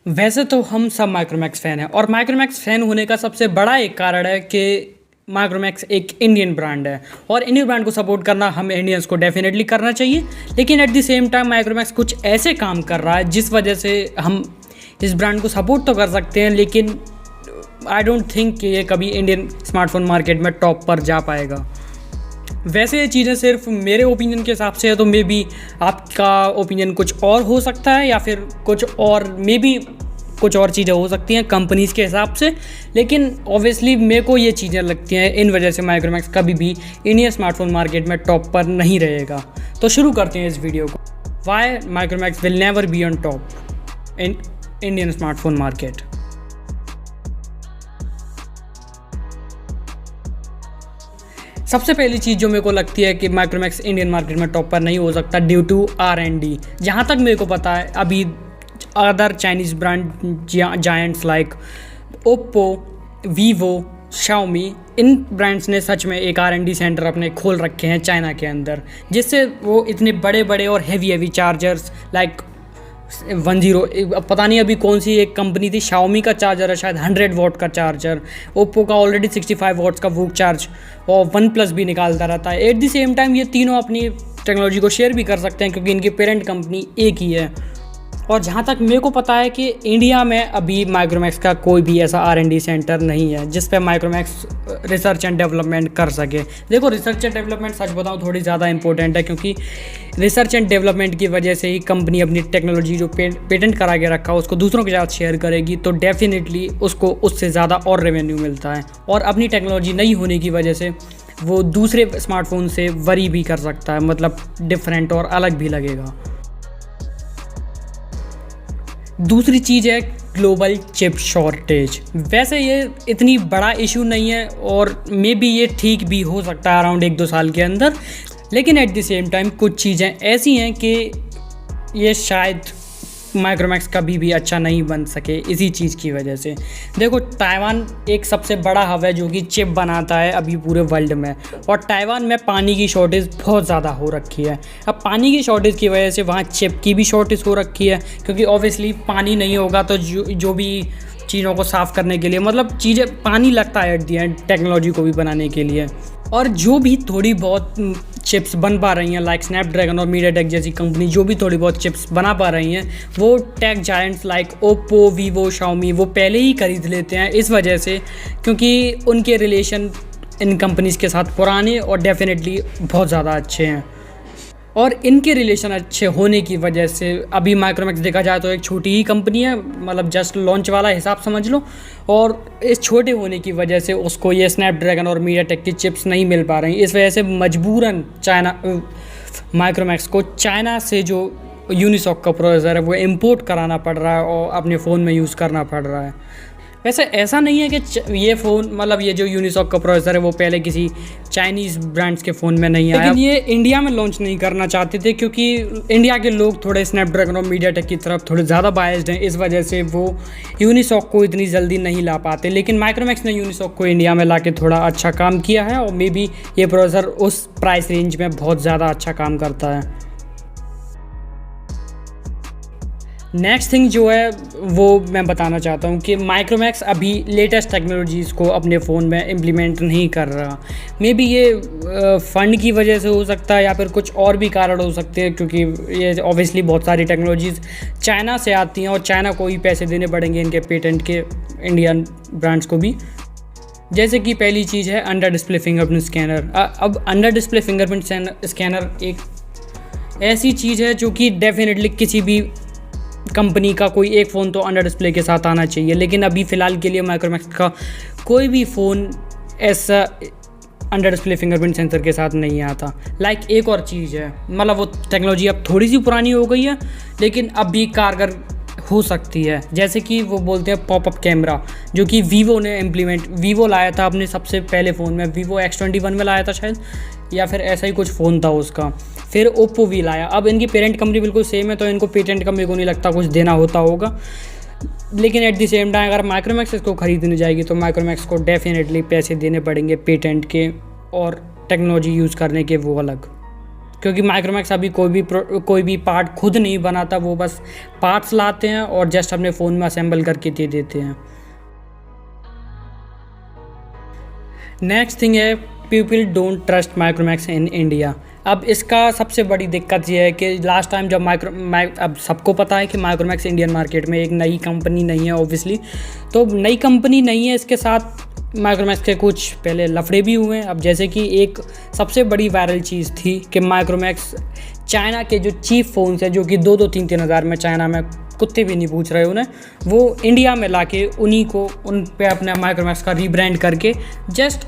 वैसे तो हम सब माइक्रोमैक्स फ़ैन हैं और माइक्रोमैक्स फ़ैन होने का सबसे बड़ा एक कारण है कि माइक्रोमैक्स एक इंडियन ब्रांड है और इंडियन ब्रांड को सपोर्ट करना हम इंडियंस को डेफिनेटली करना चाहिए। लेकिन at the same time Micromax कुछ ऐसे काम कर रहा है जिस वजह से हम इस ब्रांड को सपोर्ट तो कर सकते हैं, लेकिन आई डोंट थिंक कि ये कभी इंडियन स्मार्टफोन मार्केट में टॉप पर जा पाएगा। वैसे ये चीज़ें सिर्फ मेरे ओपिनियन के हिसाब से है, तो मे बी आपका ओपिनियन कुछ और हो सकता है या फिर कुछ और चीज़ें हो सकती हैं कंपनीज़ के हिसाब से। लेकिन ऑब्वियसली मेरे को ये चीज़ें लगती हैं, इन वजह से माइक्रोमैक्स कभी भी इंडियन स्मार्टफोन मार्केट में टॉप पर नहीं रहेगा। तो शुरू करते हैं इस वीडियो को। Why Micromax will never be on top in Indian smartphone market. सबसे पहली चीज़ जो मेरे को लगती है कि माइक्रोमैक्स इंडियन मार्केट में टॉप पर नहीं हो सकता ड्यू टू R&D। जहाँ तक मेरे को पता है अभी other Chinese brand giants like Oppo, Vivo, Xiaomi, इन ब्रांड्स ने सच में एक R&D सेंटर अपने खोल रखे हैं चाइना के अंदर, जिससे वो इतने बड़े बड़े और हैवी चार्जर्स लाइक 10 पता नहीं अभी कौन सी एक कंपनी थी, शाओमी का चार्जर है शायद 100 वॉट का चार्जर, ओप्पो का ऑलरेडी 65 वॉट्स का वूक चार्ज, और वन प्लस भी निकालता रहता है। एट द सेम टाइम ये तीनों अपनी टेक्नोलॉजी को शेयर भी कर सकते हैं क्योंकि इनकी पेरेंट कंपनी एक ही है। और जहाँ तक मेरे को पता है कि इंडिया में अभी माइक्रोमैक्स का कोई भी ऐसा R&D सेंटर नहीं है जिस पे माइक्रोमैक्स रिसर्च एंड डेवलपमेंट कर सके। देखो, रिसर्च एंड डेवलपमेंट सच बताऊँ थोड़ी ज़्यादा इंपॉर्टेंट है, क्योंकि रिसर्च एंड डेवलपमेंट की वजह से ही कंपनी अपनी टेक्नोलॉजी जो पेटेंट करा के रखा उसको दूसरों के साथ शेयर करेगी, तो डेफिनेटली उसको उससे ज़्यादा और रेवेन्यू मिलता है। और अपनी टेक्नोलॉजी नहीं होने की वजह से वो दूसरे स्मार्टफोन से वरी भी कर सकता है, मतलब डिफरेंट और अलग भी लगेगा। दूसरी चीज़ है ग्लोबल चिप शॉर्टेज। वैसे ये इतनी बड़ा इशू नहीं है और मे बी ये ठीक भी हो सकता है अराउंड 1-2 साल के अंदर, लेकिन एट द सेम टाइम कुछ चीज़ें ऐसी हैं कि ये शायद माइक्रोमैक्स कभी भी अच्छा नहीं बन सके इसी चीज़ की वजह से। देखो, ताइवान एक सबसे बड़ा हब है जो कि चिप बनाता है अभी पूरे वर्ल्ड में, और ताइवान में पानी की शॉर्टेज बहुत ज़्यादा हो रखी है। अब पानी की शॉर्टेज की वजह से वहाँ चिप की भी शॉर्टेज हो रखी है, क्योंकि ऑब्वियसली पानी नहीं होगा तो जो भी चीज़ों को साफ़ करने के लिए, मतलब चीज़ें पानी लगता है एट दी एंड टेक्नोलॉजी को भी बनाने के लिए। और जो भी थोड़ी बहुत चिप्स बन पा रही हैं लाइक स्नैपड्रैगन और मीडियाटेक जैसी कंपनी जो भी थोड़ी बहुत चिप्स बना पा रही हैं, वो tech giants like Oppo, Vivo, Xiaomi वो पहले ही खरीद लेते हैं इस वजह से, क्योंकि उनके रिलेशन इन कंपनीज़ के साथ पुराने और डेफिनेटली बहुत ज़्यादा अच्छे हैं। और इनके रिलेशन अच्छे होने की वजह से अभी माइक्रोमैक्स देखा जाए तो एक छोटी ही कंपनी है, मतलब जस्ट लॉन्च वाला हिसाब समझ लो, और इस छोटे होने की वजह से उसको ये स्नैपड्रैगन और मीडियाटेक की चिप्स नहीं मिल पा रही। इस वजह से मजबूरन माइक्रोमैक्स को चाइना से जो यूनिसॉक का प्रोसेसर है वो इंपोर्ट कराना पड़ रहा है और अपने फ़ोन में यूज़ करना पड़ रहा है। वैसे ऐसा नहीं है कि ये फ़ोन, मतलब ये जो यूनिसॉक का प्रोसेसर है वो पहले किसी चाइनीज़ ब्रांड्स के फ़ोन में नहीं आया, लेकिन ये इंडिया में लॉन्च नहीं करना चाहते थे क्योंकि इंडिया के लोग थोड़े स्नैपड्रैगन और मीडियाटेक की तरफ थोड़े ज़्यादा बायस्ड हैं, इस वजह से वो यूनिसॉक को इतनी जल्दी नहीं ला पाते। लेकिन माइक्रोमैक्स ने यूनिसॉक को इंडिया में ला के थोड़ा अच्छा काम किया है और मे बी ये प्रोसेसर उस प्राइस रेंज में बहुत ज़्यादा अच्छा काम करता है। नेक्स्ट थिंग जो है वो मैं बताना चाहता हूँ कि माइक्रोमैक्स अभी लेटेस्ट टेक्नोलॉजीज़ को अपने फ़ोन में इम्प्लीमेंट नहीं कर रहा। मे बी ये फ़ंड की वजह से हो सकता है या फिर कुछ और भी कारण हो सकते हैं, क्योंकि ये ऑब्वियसली बहुत सारी टेक्नोलॉजीज़ चाइना से आती हैं और चाइना को ही पैसे देने पड़ेंगे इनके पेटेंट के, इंडियन ब्रांड्स को भी। जैसे कि पहली चीज़ है अंडर डिस्प्ले फिंगरप्रिंट स्कैनर। अब अंडर डिस्प्ले फिंगरप्रिंट स्कैनर एक ऐसी चीज़ है जो कि डेफिनेटली किसी भी कंपनी का कोई एक फ़ोन तो अंडर डिस्प्ले के साथ आना चाहिए, लेकिन अभी फ़िलहाल के लिए माइक्रोमैक्स का कोई भी फ़ोन ऐसा अंडर डिस्प्ले फिंगरप्रिंट सेंसर के साथ नहीं आता। लाइक एक और चीज़ है, मतलब वो टेक्नोलॉजी अब थोड़ी सी पुरानी हो गई है लेकिन अब भी कारगर हो सकती है, जैसे कि वो बोलते हैं पॉपअप कैमरा, जो कि वीवो लाया था अपने सबसे पहले फ़ोन में, वीवो X21 में लाया था शायद, या फिर ऐसा ही कुछ फ़ोन था उसका। फिर ओप्पो भी लाया। अब इनकी पेरेंट कंपनी बिल्कुल सेम है तो इनको पेटेंट का मेरे को नहीं लगता कुछ देना होता होगा, लेकिन एट द सेम टाइम अगर माइक्रोमैक्स इसको ख़रीदने जाएगी तो माइक्रोमैक्स को डेफिनेटली पैसे देने पड़ेंगे पेटेंट के और टेक्नोलॉजी यूज़ करने के वो अलग। क्योंकि माइक्रोमैक्स अभी कोई भी पार्ट खुद नहीं बनाता, वो बस पार्ट्स लाते हैं और जस्ट अपने फ़ोन में असेंबल करके दे देते हैं। नेक्स्ट थिंग है, people don't trust Micromax in India. अब इसका सबसे बड़ी दिक्कत ये है कि लास्ट टाइम जब अब सबको पता है कि माइक्रोमैक्स इंडियन मार्केट में एक नई कंपनी नहीं है ऑब्वियसली, तो नई कंपनी नहीं है, इसके साथ माइक्रोमैक्स के कुछ पहले लफड़े भी हुए हैं। अब जैसे कि एक सबसे बड़ी वायरल चीज़ थी कि माइक्रोमैक्स चाइना के जो चीप फ़ोन्स हैं, जो कि 2-2 3-3 हज़ार में चाइना में कुत्ते भी नहीं पूछ रहे उन्हें, वो इंडिया में लाके उन्हीं को उन पे अपने माइक्रोमैक्स का रीब्रांड करके जस्ट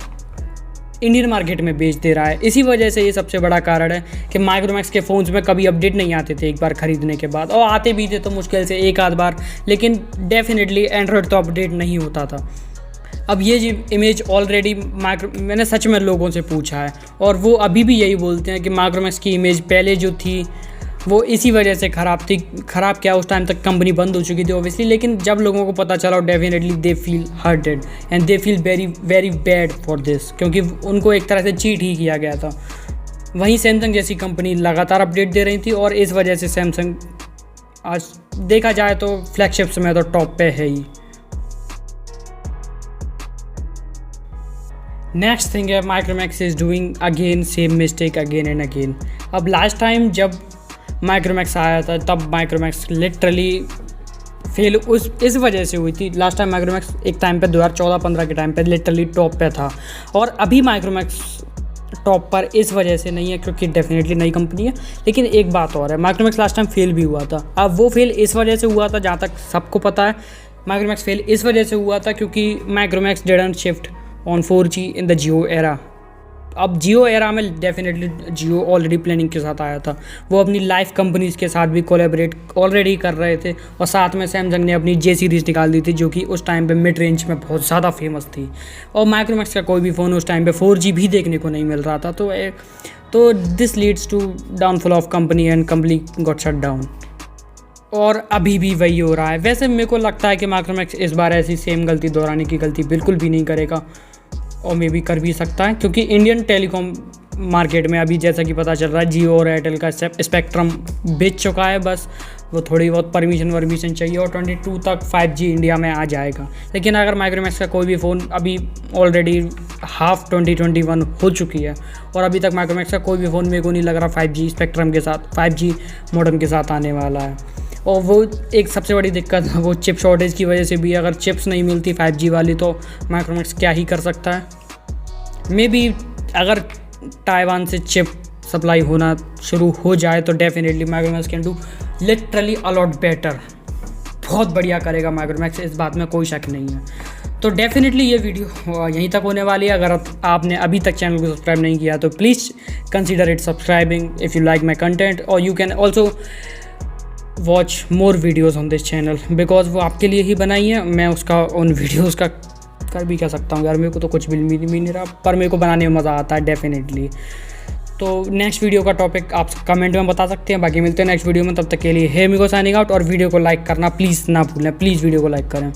इंडियन मार्केट में बेच दे रहा है। इसी वजह से ये सबसे बड़ा कारण है कि माइक्रोमैक्स के फ़ोन्स में कभी अपडेट नहीं आते थे एक बार ख़रीदने के बाद, और आते भी थे तो मुश्किल से एक आध बार, लेकिन डेफिनेटली एंड्रॉयड तो अपडेट नहीं होता था। अब ये इमेज ऑलरेडी मैंने सच में लोगों से पूछा है और वो अभी भी यही बोलते हैं कि माइक्रोमैक्स की इमेज पहले जो थी वो इसी वजह से ख़राब थी। ख़राब क्या, उस टाइम तक कंपनी बंद हो चुकी थी ऑब्वियसली, लेकिन जब लोगों को पता चला definitely they feel hurted and they feel very very bad for this, क्योंकि उनको एक तरह से चीट ही किया गया था। वहीं सैमसंग जैसी कंपनी लगातार अपडेट दे रही थी और इस वजह से सैमसंग आज देखा जाए तो फ्लैगशिप्स में तो टॉप पे है ही। नेक्स्ट थिंग है, Micromax is doing again same mistake again and again. अब लास्ट टाइम जब माइक्रोमैक्स आया था तब माइक्रोमैक्स लिटरली फेल इस वजह से हुई थी। लास्ट टाइम माइक्रोमैक्स एक टाइम पे 2014-15 के टाइम पे लिटरली टॉप पे था, और अभी माइक्रोमैक्स टॉप पर इस वजह से नहीं है क्योंकि डेफिनेटली नई कंपनी है। लेकिन एक बात और है, माइक्रोमैक्स लास्ट टाइम फेल भी हुआ था। अब वो फेल इस वजह से हुआ था, जहाँ तक सबको पता है माइक्रोमैक्स फेल इस वजह से हुआ था क्योंकि Micromax didn't shift on 4G in the Jio era. अब जियो एरा में डेफिनेटली जियो ऑलरेडी प्लानिंग के साथ आया था, वो अपनी लाइफ कंपनीज़ के साथ भी कोलैबोरेट ऑलरेडी कर रहे थे, और साथ में सैमसंग ने अपनी J सीरीज़ निकाल दी थी जो कि उस टाइम पे मिड रेंज में बहुत ज़्यादा फेमस थी, और माइक्रोमैक्स का कोई भी फ़ोन उस टाइम पे 4G भी देखने को नहीं मिल रहा था। तो this leads to downfall of company and company got shut down, और अभी भी वही हो रहा है। वैसे मेरे को लगता है कि माइक्रोमैक्स इस बार ऐसी सेम गलती दोहराने की गलती बिल्कुल भी नहीं करेगा, और मे भी कर भी सकता है, क्योंकि इंडियन टेलीकॉम मार्केट में अभी जैसा कि पता चल रहा है जियो और एयरटेल का स्पेक्ट्रम बेच चुका है, बस वो थोड़ी बहुत परमिशन चाहिए और 22 तक 5G इंडिया में आ जाएगा। लेकिन अगर माइक्रोमैक्स का कोई भी फ़ोन, अभी ऑलरेडी हाफ 2021 हो चुकी है और अभी तक माइक्रोमैक्स का कोई भी फ़ोन मेरे को नहीं लग रहा 5G स्पेक्ट्रम के साथ, 5G मॉडेम के साथ आने वाला है। और वो एक सबसे बड़ी दिक्कत है वो चिप शॉर्टेज की वजह से भी, अगर चिप्स नहीं मिलती 5G वाली तो माइक्रोमैक्स क्या ही कर सकता है। मे बी अगर ताइवान से चिप सप्लाई होना शुरू हो जाए तो definitely Micromax can do literally allot better, बहुत बढ़िया करेगा माइक्रोमैक्स, इस बात में कोई शक नहीं है। तो डेफिनेटली ये वीडियो यहीं तक होने वाली है। अगर आपने अभी तक चैनल को सब्सक्राइब नहीं किया तो please consider it subscribing if you like my content, और you can also watch more videos on this channel because वो आपके लिए ही बनाई है। मैं उसका उन वीडियोज़ का कर भी क्या सकता हूँ यार, मेरे को तो कुछ भी नहीं रहा, पर मेरे को बनाने में मज़ा आता है डेफिनेटली। तो नेक्स्ट वीडियो का टॉपिक आप कमेंट में बता सकते हैं। बाकी मिलते हैं नेक्स्ट वीडियो में, तब तक के लिए हे मी को साइनिंग आउट, और वीडियो को लाइक करना प्लीज़ ना भूलें, प्लीज़ वीडियो को लाइक करें।